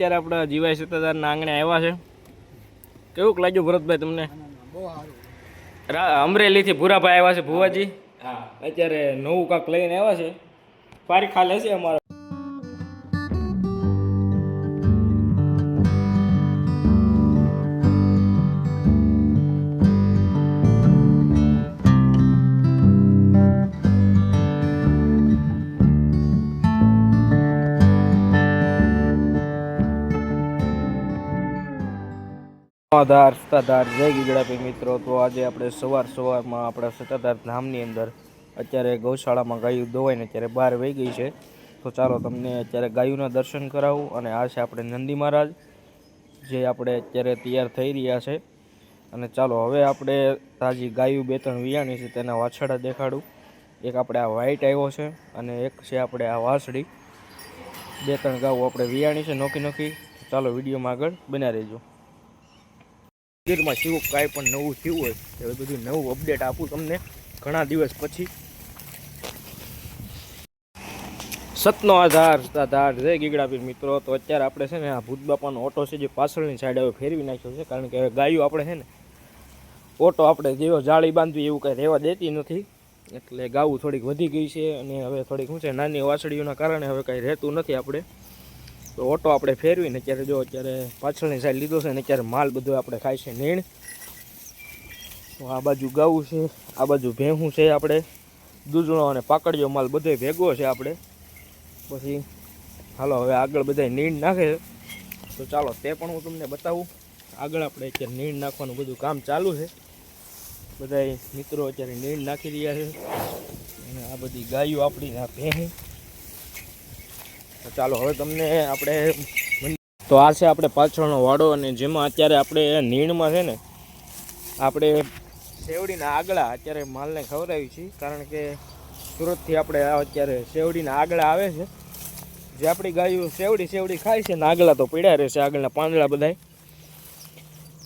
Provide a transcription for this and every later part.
અત્યારે આપણા જીવાય સત્તાધારના આંગણે આવ્યા છે. કેવું લાગ્યું ભરતભાઈ તમને? બહુ સારું. અમરેલીથી ભૂરાભાઈ આવ્યા છે, ભુવાજી. અત્યારે નવું કાંક લઈને આવ્યા છે. પારી ખાલે છે અમારા. સત્તાધાર જય ગીગડાપી મિત્રો. તો આજે આપણે સવારમાં આપણા સત્તાધાર ધામની અંદર અત્યારે ગૌશાળામાં ગાયું દોવાઈને અત્યારે 12 વાગી ગઈ છે. તો ચાલો તમને અત્યારે ગાયુંના દર્શન કરાવું. અને આ છે આપણે નંદી મહારાજ, જે આપણે અત્યારે તૈયાર થઈ રહ્યા છે. અને ચાલો હવે આપણે તાજી ગાયું 2-3 વિયાણી છે તેના વાછડા દેખાડું. એક આપણે આ વ્હાઈટ આવ્યો છે અને એક છે આપણે આ વાસળી. 2-3 ગાઉ આપણે વિયાણી છે નોખી. ચાલો વિડીયોમાં આગળ બન્યા રહેજો. મંદિરમાં શિવ કાંઈ પણ નવું થયું હોય એ બધું નવું અપડેટ આપું તમને ઘણા દિવસ પછી. સતનો આધાર જય ગીગડાપીર મિત્રો. તો અત્યારે આપણે છે ને આ ભૂત બાપાનો ઓટો છે જે પાછળની સાઈડ હવે ફેરવી નાખ્યો છે, કારણ કે હવે ગાયું આપણે છે ને ઓટો આપણે જેવો જાળી બાંધવી એવું કાંઈ રહેવા દેતી નથી. એટલે ગાવું થોડીક વધી ગઈ છે અને હવે થોડીક શું છે નાની વાસળીઓના કારણે હવે કાંઈ રહેતું નથી આપણે. તો ઓટો આપણે ફેરવીને અત્યારે જો અત્યારે પાછળની સાઈડ લીધો છે ને અત્યારે માલ બધો આપણે ખાય છે નીણ. તો આ બાજુ ગાવું છે, આ બાજુ ભેહું છે, આપણે દૂધણો અને પાકડીયો માલ બધો ભેગો છે આપણે. પછી હાલો હવે આગળ બધા નીણ નાખે છે, તો ચાલો તે પણ હું તમને બતાવું. આગળ આપણે અત્યારે નીણ નાખવાનું બધું કામ ચાલુ છે. બધા મિત્રો અત્યારે નીણ નાખી રહ્યા છે. અને આ બધી ગાયો આપણી આ ભેહું. ચાલો હવે તમને આપણે તો આ છે આપણે પાછળનો વાડો, અને જેમાં અત્યારે આપણે નીણમાં છે ને આપણે શેવડીના આગળા અત્યારે માલને ખવડાવી છીએ, કારણ કે સુરતથી આપણે અત્યારે શેવડીના આગળા આવે છે. જે આપણી ગાયું શેવડી ખાય છે ને આગળા તો પીડ્યા રહેશે, આગળના પાંદડા બધાય.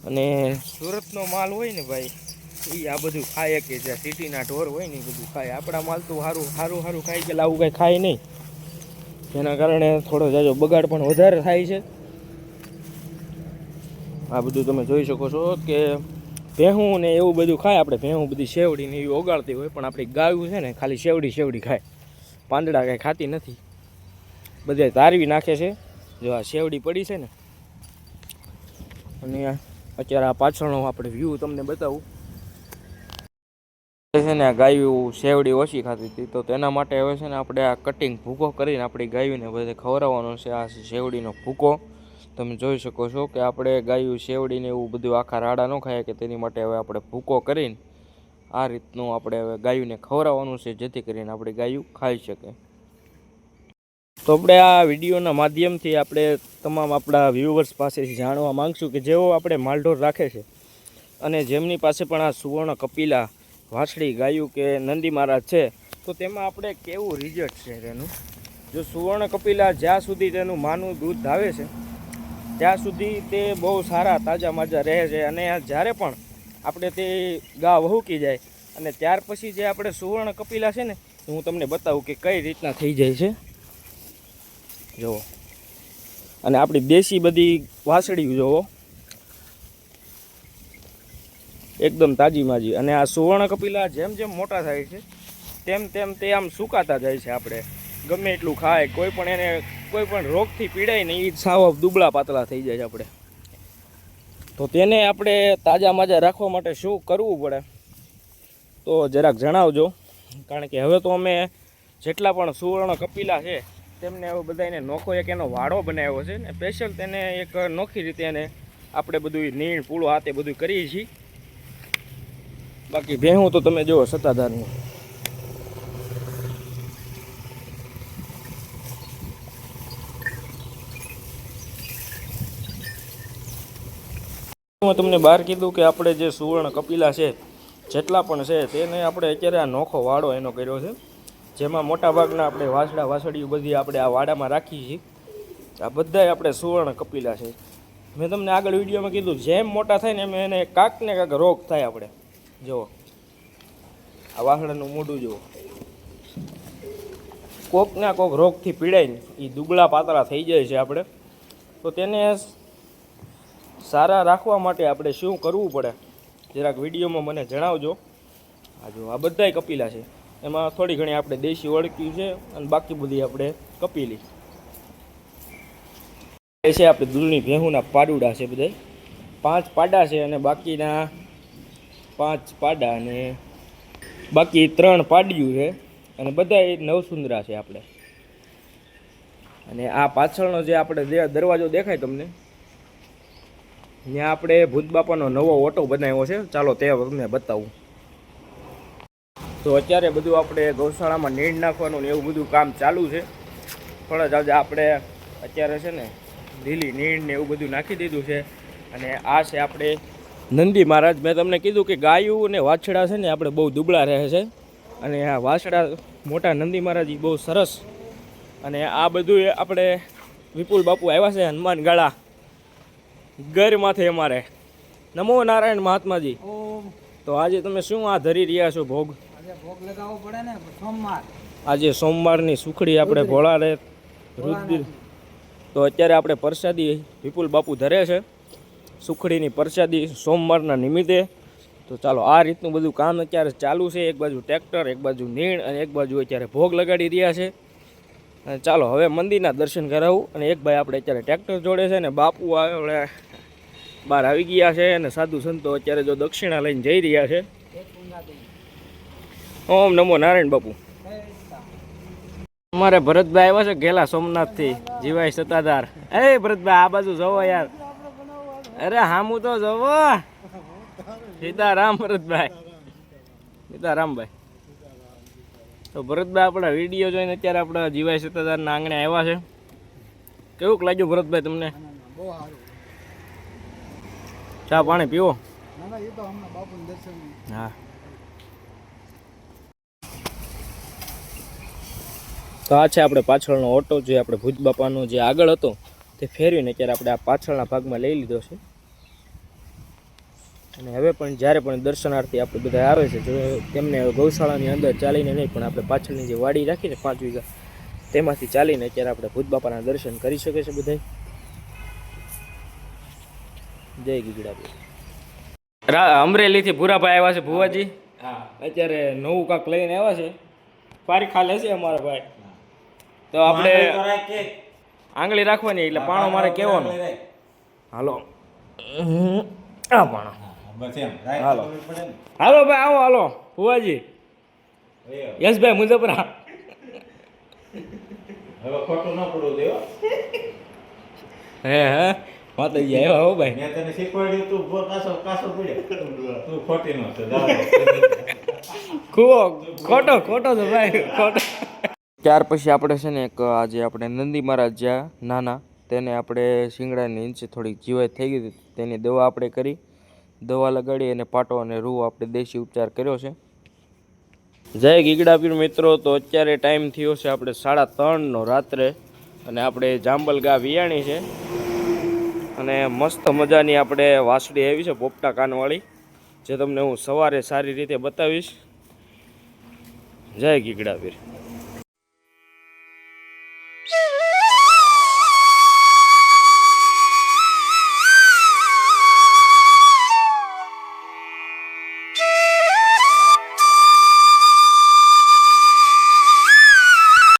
અને સુરતનો માલ હોય ને ભાઈ એ આ બધું ખાય કે જ્યાં સિટીના ઢોર હોય ને એ બધું ખાય. આપણા માલ તો સારું ખાય કે આવું કાંઈ ખાય નહીં, જેના કારણે થોડો જાજો બગાડ પણ વધારે થાય છે. આ બધું તમે જોઈ શકો છો કે ભેહું ને એવું બધું ખાય. આપણે ભેહું બધી શેવડી ને એવી ઓગાળતી હોય, પણ આપણી ગાયું છે ને ખાલી શેવડી ખાય, પાંદડા કાંઈ ખાતી નથી. બધા તારવી નાખે છે. જો આ શેવડી પડી છે ને. અને અત્યારે આ પાછળનો આપણે વ્યૂ તમને બતાવું છે ને. આ ગાયું શેવડી ઓછી ખાતી હતી, તો તેના માટે હવે છે ને આપણે આ કટિંગ ભૂકો કરીને આપણી ગાયુંને બધે ખવડાવવાનો છે. આ શેવડીનો ભૂકો તમે જોઈ શકો છો કે આપણે ગાયું શેવડીને એવું બધું આખા રાડા ન ખાય કે તેની માટે હવે આપણે ભૂકો કરીને આ રીતનું આપણે હવે ગાયુંને ખવડાવવાનું છે, જેથી કરીને આપણી ગાયું ખાઈ શકે. તો આપણે આ વિડીયોના માધ્યમથી આપણે તમામ આપણા વ્યુઅર્સ પાસેથી જાણવા માંગશું કે જેઓ આપણે માલઢોર રાખે છે અને જેમની પાસે પણ આ સુવર્ણ કપિલા વાછડી ગાયું કે નંદી મહારાજ છે, તો તેમાં આપણે કેવું રિઝલ્ટ છે તેનું. જો સુવર્ણ કપિલા જ્યાં સુધી તેનું માનું દૂધ ધાવે છે ત્યાં સુધી તે બહુ સારા તાજા માજા રહે છે. અને જ્યારે પણ આપણે તે ગા વહુકી જાય અને ત્યાર પછી જે આપણે સુવર્ણ કપિલા છે ને, હું તમને બતાવું કે કઈ રીતના થઈ જાય છે. જુઓ, અને આપણી દેશી બધી વાછડી જુઓ એકદમ તાજી માજી. અને આ સુવર્ણ કપિલા જેમ જેમ મોટા થાય છે તેમ તે આમ સુકાતા જાય છે. આપણે ગમે એટલું ખાય, કોઈ પણ રોગથી પીડાય ને એ સાવ દુબળા પાતળા થઈ જાય છે આપણે. તો તેને આપણે તાજા માજા રાખવા માટે શું કરવું પડે તો જરાક જણાવજો, કારણ કે હવે તો અમે જેટલા પણ સુવર્ણ કપિલા છે તેમને હવે બધાને નોખો એક એનો વાડો બનાવ્યો છે ને સ્પેશિયલ તેને એક નોખી રીતે એને આપણે બધું નીણ પૂળો હાથે બધું કરીએ છીએ. બાકી ભેહું તો તમે જુઓ સત્તાધારનું. મેં તમને બહાર કીધું કે આપણે જે સુવર્ણ કપિલા છે જેટલા પણ છે તેને આપણે અત્યારે આ નોખો વાડો એનો કર્યો છે, જેમાં મોટાભાગના આપણે વાછડીઓ બધી આપણે આ વાડામાં રાખીએ છીએ. આ બધાય આપણે સુવર્ણ કપિલા છે. મેં તમને આગળ વિડીયોમાં કીધું જેમ મોટા થાય ને એમ એને કાંક ને કાંક રોગ થાય. આપણે જુઓ આ વાસણાનું મોઢું જુઓ, કોક ના કોક રોગથી પીડાય ને એ દુબળા પાતળા થઈ જાય છે આપણે. તો તેને સારા રાખવા માટે આપણે શું કરવું પડે જરાક વિડીયોમાં મને જણાવજો. આ જો આ બધાય કપીલા છે, એમાં થોડી ઘણી આપણે દેશી ઓળખ્યું છે અને બાકી બધી આપણે કપીલી એ છે. આપણે દૂધની ભેહુંના પાડુડા છે બધા, 5 પાડા છે અને બાકીના 5 પાડા અને બાકી 3 પાડિયું છે અને બધા નવસુંદરા છે આપણે. અને આ પાછળનો જે આપણે દરવાજો દેખાય તમને, ત્યાં આપણે ભૂત બાપાનો નવો ઓટો બનાવ્યો છે. ચાલો તે તમને બતાવું. તો અત્યારે બધું આપણે ગૌશાળામાં નીણ નાખવાનું ને એવું બધું કામ ચાલુ છે. થોડા જ આજે આપણે અત્યારે છે ને લીલી નીણ ને એવું બધું નાખી દીધું છે. અને આ છે આપણે નંદી મહારાજ. મેં તમને કીધું કે ગાયું અને વાછડા છે ને આપણે બહુ દુબળા રહે છે, અને આ વાછડા મોટા નંદી મહારાજ બહુ સરસ. અને આ બધું આપણે વિપુલ બાપુ આવ્યા છે હનુમાન ગાળા ઘર માથે અમારે. નમો નારાયણ મહાત્માજી. ઓમ. તો આજે તમે શું આ ધરી રહ્યા છો ભોગ? આજે ભોગ લગાવવો પડે ને સોમવાર. આજે સોમવારની સુખડી આપણે ભોળા રે રુદ્ર. તો અત્યારે આપણે પ્રસાદી વિપુલ બાપુ ધરે છે, સુખડીની પ્રસાદી સોમવારના નિમિત્તે. તો ચાલો આ રીતનું બધું કામ અત્યારે ચાલુ છે. એક બાજુ ટ્રેક્ટર, એક બાજુ નીણ અને એક બાજુ અત્યારે ભોગ લગાડી રહ્યા છે. અને ચાલો હવે મંદિરના દર્શન કરાવું. અને એક ભાઈ આપણે અત્યારે ટ્રેક્ટર જોડે છે ને બાપુ આપણે બહાર આવી ગયા છે. અને સાધુ સંતો અત્યારે જો દક્ષિણા લઈને જઈ રહ્યા છે. ઓમ નમો નારાયણ બાપુ. અમારે ભરતભાઈ આવ્યા છે ઘેલા સોમનાથથી, જીવાય સત્તાધાર. એ ભરતભાઈ આ બાજુ જોવો યાર. અરે હામું તો જોવો. સીતારામ ભરતભાઈ, સીતારામભાઈ. તો ભરતભાઈ આપણા વિડીયો જોઈને અત્યારે આપણા જીવાય સત્તાધારના આંગણે આવ્યા છે. કેવું લાગ્યું ભરતભાઈ તમને? બહુ સારું. ચા પાણી પીવો? ના ના, એ તો હમણાં બાપુનું દર્શન. હા. તો આ છે આપણે પાછળનો ઓટો, જે આપણે ભૂત બાપાનો જે આગળ હતો તે ફેરવીને અત્યારે આપણે આ પાછળના ભાગમાં લઈ લીધો છે. અને હવે પણ જ્યારે પણ દર્શનાર્થી આપણે બધા આવે છે, જો તેમને ગૌશાળાની અંદર ચાલીને નહીં પણ આપણે પાછળની જે વાડી રાખીને 5 વીઘા તેમાંથી ચાલીને અત્યારે આપણે ભૂત બાપાના દર્શન કરી શકે છે બધા. જય ગીગડા. અમરેલીથી ભૂરાભાઈ આવ્યા છે, ભુવાજી. અત્યારે નવું કાંક લઈને આવ્યા છે. પારીખા લેશે અમારા ભાઈ. તો આપણે આંગળી રાખવાની એટલે પાણો મારે કહેવાનો. હાલો આ પાણો. હાલો હાલો ભાઈ, આવો હાલો ભુવાજી. યશભાઈ મુજબરા. હવે ખોટું ન પડવું દેવો. હે માતાજી આવ્યા હો ભાઈ. મેં તને શીખવાડ્યું, તું કાસો પડ્યો, તું ખોટી નો છે. ખોટો છે ભાઈ, ખોટો. ત્યાર પછી આપણે છે ને એક આજે આપણે નંદી મહારાજ જ્યાં નાના તેને આપણે શિંગડાની નીચે થોડીક જીવાત થઈ ગઈ હતી, તેની દવા આપણે કરી, દવા લગાડી અને પાટો અને રૂ આપણે દેશી ઉપચાર કર્યો છે. જય ગીગડા પીર મિત્રો. તો અત્યારે ટાઈમ થયો છે આપણે 3:30 રાત્રે અને આપણે જાંબલ ગા વિયાણી છે. અને મસ્ત મજાની આપણે વાસળી આવી છે પોપટા કાનવાળી, જે તમને હું સવારે સારી રીતે બતાવીશ. જય ગીગડા પીર.